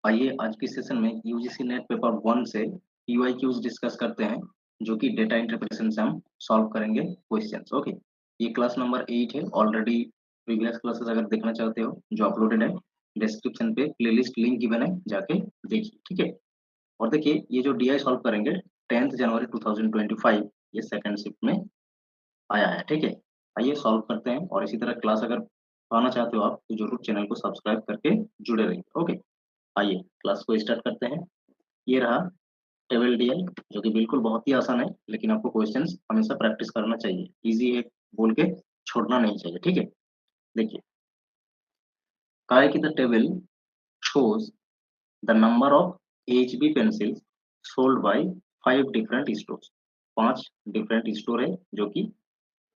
आइए आज की सेशन में यूजीसी नेट पेपर 1 से पीवाईक्यूज डिस्कस करते हैं, जो कि डेटा इंटरप्रिटेशन से हम सॉल्व करेंगे क्वेश्चंस। ओके, ये क्लास नंबर 8 है। ऑलरेडी प्रीवियस क्लासेस अगर देखना चाहते हो जो अपलोडेड है, डिस्क्रिप्शन पे प्लेलिस्ट लिंक गिवन है, जाके देखिए। ठीक है, और देखिए ये जो डीआई सॉल्व करेंगे 10 जनवरी 2025, ये सेकंड शिफ्ट में आया है। ठीक है, आइए सॉल्व करते हैं। और इसी तरह क्लास अगर पाना चाहते हो आप तो जरूर चैनल को सब्सक्राइब करके जुड़े रहिए। ओके, आइए क्लास को स्टार्ट करते हैं। ये रहा टेबल डीआई, जो कि बिल्कुल बहुत ही आसान है, लेकिन आपको क्वेश्चंस हमेशा प्रैक्टिस करना चाहिए। इजी है बोल के छोड़ना नहीं चाहिए। ठीक है, देखिए काय की the table shows the number of HB pencils sold by 5 different stores। 5 different store है जो कि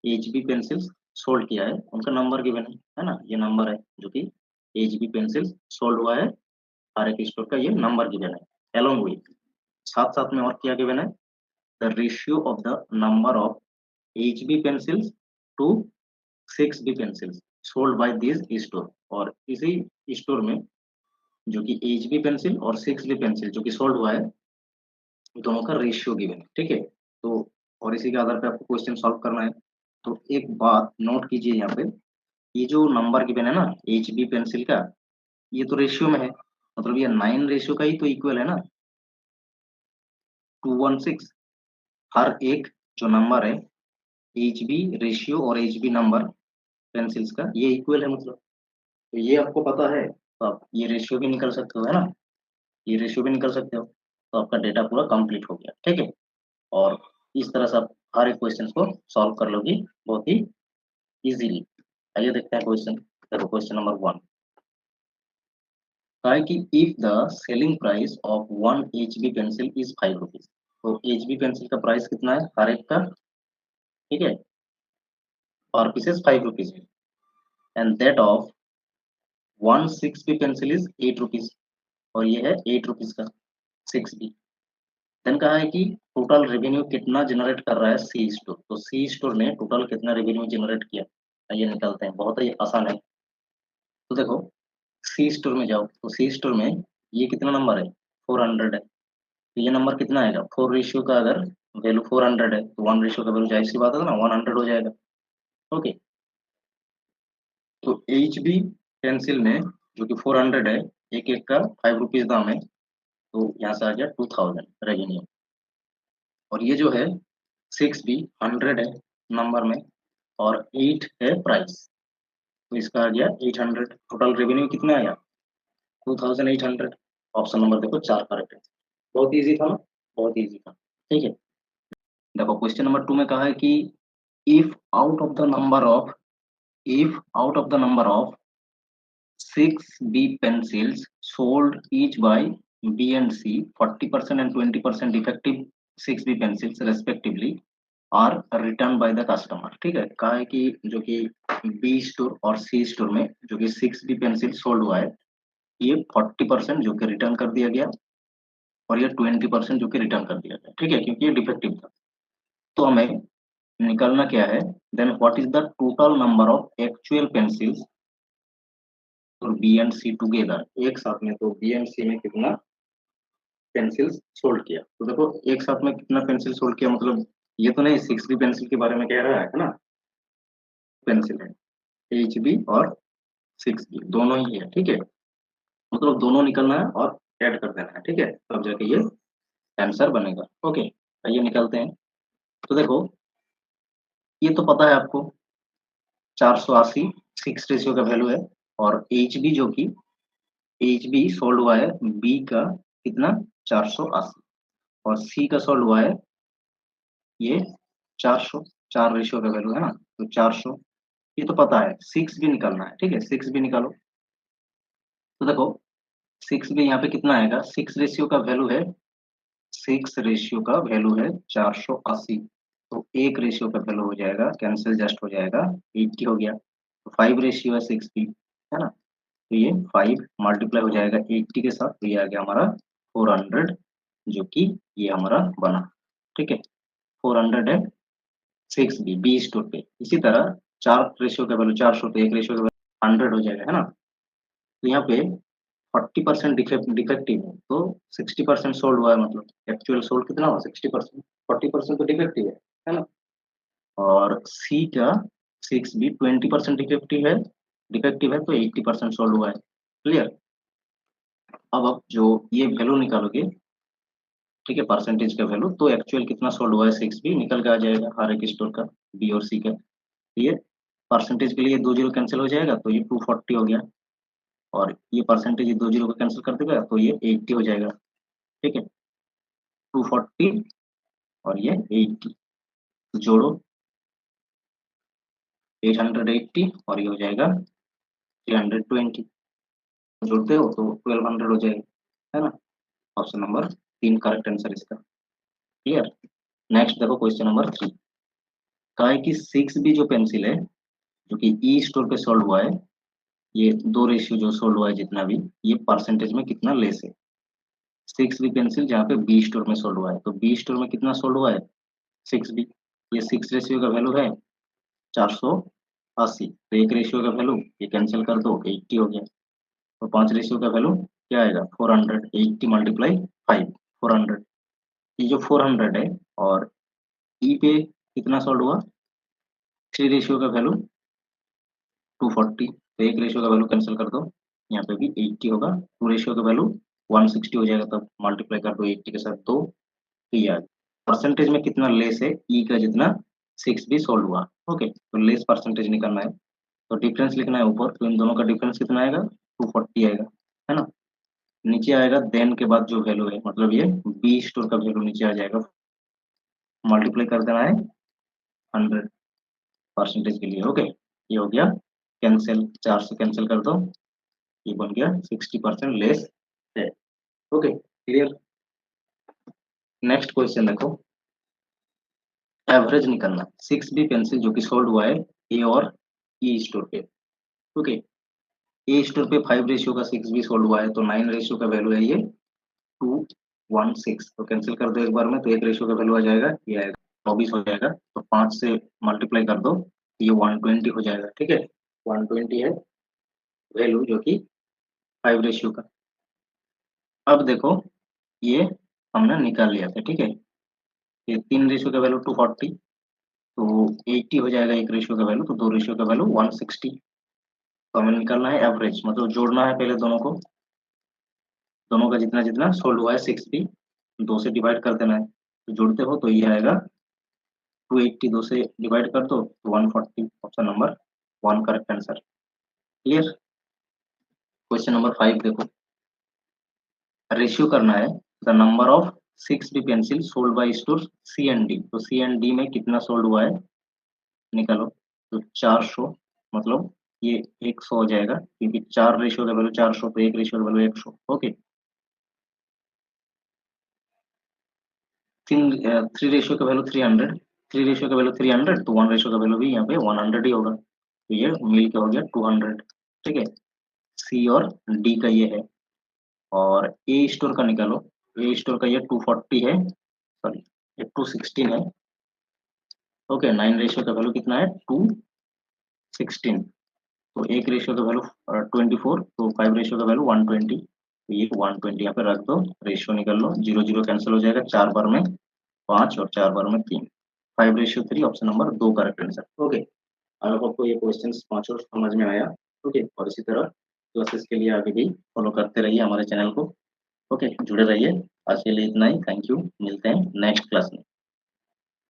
HB पेंसिल्स सोल्ड किया है, उनका नंबर गिवन है ना। ये नंबर है जो कि HB पेंसिल्स सोल्ड हुआ है, हर एक स्टोर का ये नंबर गिवन है। along with, साथ साथ में और क्या गिवन है, the ratio of the number of HB pencils to 6B pencils sold by this store। और इसी स्टोर में जो कि HB पेंसिल और 6B पेंसिल जो कि सोल्ड हुआ है, दोनों का रेशियो गिवन है। ठीक है, तो और इसी के आधार पे आपको क्वेश्चन सॉल्व करना है। तो एक बात नोट कीजिए यहाँ पे, ये जो नंबर गिवन है ना HB पेंसिल का, ये तो रेशियो में है, मतलब ये 9 रेशियो का ही तो इक्वल है ना, 216। हर एक जो नंबर है HB रेशियो और HB नंबर पेंसिल्स का ये इक्वल है, मतलब तो ये आपको पता है तो आप ये रेशियो भी निकल सकते हो, है ना। ये रेशियो भी निकल सकते हो, तो आपका डेटा पूरा कंप्लीट हो गया। ठीक है, और इस तरह से आप हर एक क्वेश्चन को सॉल्व कर लोगे बहुत ही इजीली। आइए देखते हैं क्वेश्चन। देखो क्वेश्चन नंबर 1 का है कि if the selling price of 1 HB pencil is 5 rupees. तो HB पेंसिल का प्राइस कितना है हर एक का, ठीक है, और पीसेस 5 रुपीज में, and that of 1 6B pencil is 8 rupees, और ये है 8 रुपीज का 6B। देन कहा है कि टोटल रेवेन्यू कितना जनरेट कर रहा है सी स्टोर। तो सी स्टोर ने टोटल कितना रेवेन्यू जनरेट किया, ये निकालते हैं, बहुत ही आसान है। तो देखो सी स्टोर में जाओ, तो सी स्टोर में ये कितना नंबर है, 400 है। तो ये नंबर कितना आएगा, 4 रेशियो का अगर वैल्यू 400 है तो 1 रेशियो का वैल्यू जाहिर सी बात है ना 100 हो जाएगा। ओके, तो एच बी पेंसिल ने जो कि 400 है, एक एक का 5 रुपीज दाम है, तो यहाँ से आ गया 2000 रेवेन्यू। और ये जो है 6B 100 है नंबर में, और 8 है प्राइस, तो इसका आ गया 800। टोटल रेवेन्यू कितना आया, 2800। ऑप्शन नंबर देखो 4 करेक्ट है। बहुत इजी था ना, बहुत इजी था। ठीक है, देखो क्वेश्चन नंबर 2 में कहा है कि if out of the number of if out of the number of 6B pencils sold each by B and C, 40% and 20% effective 6B pencils respectively are returned by the customer। ठीक है, कहा है कि जो कि B स्टोर और C store में जो कि 6B पेंसिल सोल्ड हुआ है, ये 40% जो कि रिटर्न कर दिया गया, और ये 20% जो कि रिटर्न कर दिया गया। ठीक है, क्योंकि ये डिफेक्टिव था। तो हमें निकालना क्या है, then what is the total number of actual pencils और बी एंड सी टुगेदर, एक साथ में, तो बी एंड सी में कितना पेंसिल सोल्ड किया। तो देखो एक साथ में कितना पेंसिल सोल्ड किया, मतलब ये तो नहीं 6B पेंसिल के बारे में कह रहा है ना, पेंसिल है HB और 6B दोनों ही है। ठीक है, मतलब दोनों निकलना है और ऐड कर देना है। ठीक है, तब जाके ये आंसर बनेगा। ओके, आइए निकलते हैं। तो देखो ये तो पता है आपको 480 6 रेशियो का वैल्यू है, और HB जो कि HB सोल्ड हुआ है B का कितना 480, और C का सोल्ड हुआ है ये 400, 4 रेशियो का वैल्यू है ना, तो 400। ये तो पता है 6 भी निकालना है। ठीक है, 6 भी निकालो। तो देखो 6 भी यहाँ पे कितना आएगा, 6 रेशियो का वैल्यू है 480, तो एक रेशियो का वैल्यू हो जाएगा, कैंसिल जस्ट हो जाएगा, 80 हो गया। तो 5 रेशियो है 6 भी, है ना, तो ये 5 मल्टीप्लाई हो जाएगा 80 के साथ, तो ये आ गया हमारा 400, जो कि ये हमारा बना। ठीक है, 400 है 6B बी स्टोर पे। इसी तरह 4 रेशियो का वैल्यू 400, तो एक रेशियो का वैल्यू 100 हो जाएगा, है ना। तो यहाँ पे 40% डिफेक्टिव है तो 60% सोल्ड हुआ है, मतलब एक्चुअल सोल्ड कितना हुआ 60%, 40% तो डिफेक्टिव है ना। और सी का 6 भी 20% डिफेक्टिव है तो 80% सोल्ड हुआ है। क्लियर। अब जो ये वैल्यू निकालोगे, ठीक है, परसेंटेज का वैल्यू, तो एक्चुअल कितना सोल्ड हुआ है 6 भी निकल के आ जाएगा हर एक स्टोर का, बी और सी का। ये परसेंटेज के लिए 2 जीरो कैंसिल हो जाएगा तो ये 240 हो गया, और ये परसेंटेज 2 जीरो को कैंसिल कर देगा तो ये 80 हो जाएगा। ठीक है, 240 और ये 80 जोड़ो, 880 और ये हो जाएगा 320, जोड़ते हो तो 1200 हो जाएगा, है ना। ऑप्शन नंबर 3 करेक्ट आंसर इसका। क्लियर। नेक्स्ट देखो क्वेश्चन नंबर 3। कहा है कि 6 बी जो पेंसिल है जो कि ई स्टोर पे सोल्ड हुआ है, ये दो रेशियो जो सोल्ड हुआ है जितना भी, ये परसेंटेज में कितना लेस है। 6 बी पेंसिल जहाँ पे बी स्टोर में सोल्ड हुआ है, तो बी स्टोर में कितना सोल्ड हुआ है 6 बी। ये 6 रेशियो का वैल्यू है 480, तो एक रेशियो का वैल्यू ये कैंसिल कर दो 80 हो गया, तो 5 रेशियो का वैल्यू क्या आएगा 400, 80 मल्टीप्लाई 5, 400। ये जो 400 है, और ई पे कितना सोल्ड हुआ 3 रेशियो का वैल्यू 240, तो एक रेशियो का वैल्यू कैंसिल कर दो, यहाँ पे भी 80 होगा, 2 रेशियो का वैल्यू 160 हो जाएगा, तब मल्टीप्लाई कर दो 80 के साथ 2, तो ये परसेंटेज में कितना लेस है ई का जितना 6 भी सोल्व हुआ। ओके, तो लेस परसेंटेज निकालना है, तो डिफरेंस लिखना है ऊपर, तो इन दोनों का डिफरेंस कितना आएगा 240 आएगा, है ना। नीचे आएगा देन के बाद जो वैल्यू है, मतलब ये बी स्टोर का वैल्यू नीचे आ जाएगा, मल्टीप्लाई कर देना है 100 परसेंटेज के लिए। ओके, ये हो गया कैंसिल, 4 से कैंसिल कर दो, ये बन गया 60% लेस है। Okay, clear. नेक्स्ट क्वेश्चन देखो, एवरेज निकालना 6 बी पेंसिल जो कि सोल्ड हुआ है ए और ई स्टोर पे। ओके, ए स्टोर पे 5 रेशियो का 6 बी सोल्ड हुआ है, तो 9 रेशियो का वैल्यू है ये 216, तो कैंसिल कर दो एक बार में, तो एक रेशियो का वैल्यू आ जाएगा, ये आएगा 24 हो जाएगा, तो 5 से मल्टीप्लाई कर दो, ये 120 हो जाएगा। ठीक है, 120 है वैल्यू जो कि 5 रेशियो का। अब देखो, ये हमने निकाल लिया था, ठीक है, ये 3 रेशियो का वैल्यू 240, तो 80 हो जाएगा एक रेशियो का वैल्यू, तो 2 रेशियो का वैल्यू 160। तो हमें निकालना है एवरेज, मतलब जोड़ना है पहले दोनों को, दोनों का जितना जितना सोल्ड हुआ है 6 बी, 2 से डिवाइड कर देना है, तो जोड़ते हो तो ये आएगा 280, 2 से डिवाइड कर दो तो 140, option number 1 correct answer. Clear. Question number 5 देखो, रेशियो करना है the number of 6 B pencil sold by store C and D, तो सी एंड डी में कितना सोल्ड हुआ है निकालो, तो 400, मतलब ये 100 हो जाएगा, क्योंकि 4 रेशियो का वैल्यू 400, तो एक रेशियो का वैल्यू 100। ओके, 3 रेशियो का वैल्यू 300, 3 रेशियो का वैल्यू 300, तो 1 रेशियो का वैल्यू भी यहाँ पे 100 ही होगा, तो ये मिल के हो गया 200। ठीक है, सी और डी का ये है, और ए स्टोर का निकालो, ए स्टोर का ये 240 है, सॉरी ये 216 है। ओके, 9 रेशियो का वैल्यू कितना है 216, तो एक रेशियो का वैल्यू 24, तो 5 रेशियो का वैल्यू 120, तो ये 120 यहाँ पे रख दो, रेशियो निकाल लो, 0 0 कैंसिल हो जाएगा, 4 बार में 5 और 4 बार में 3, 5:3, option number 2 correct answer. Okay, I hope आपको ये क्वेश्चन पांचों समझ में आया। ओके, और इसी तरह क्लासेस के लिए आगे भी फॉलो करते रहिए हमारे चैनल को। ओके, जुड़े रहिए। आज के लिए इतना ही, थैंक यू, मिलते हैं नेक्स्ट क्लास में।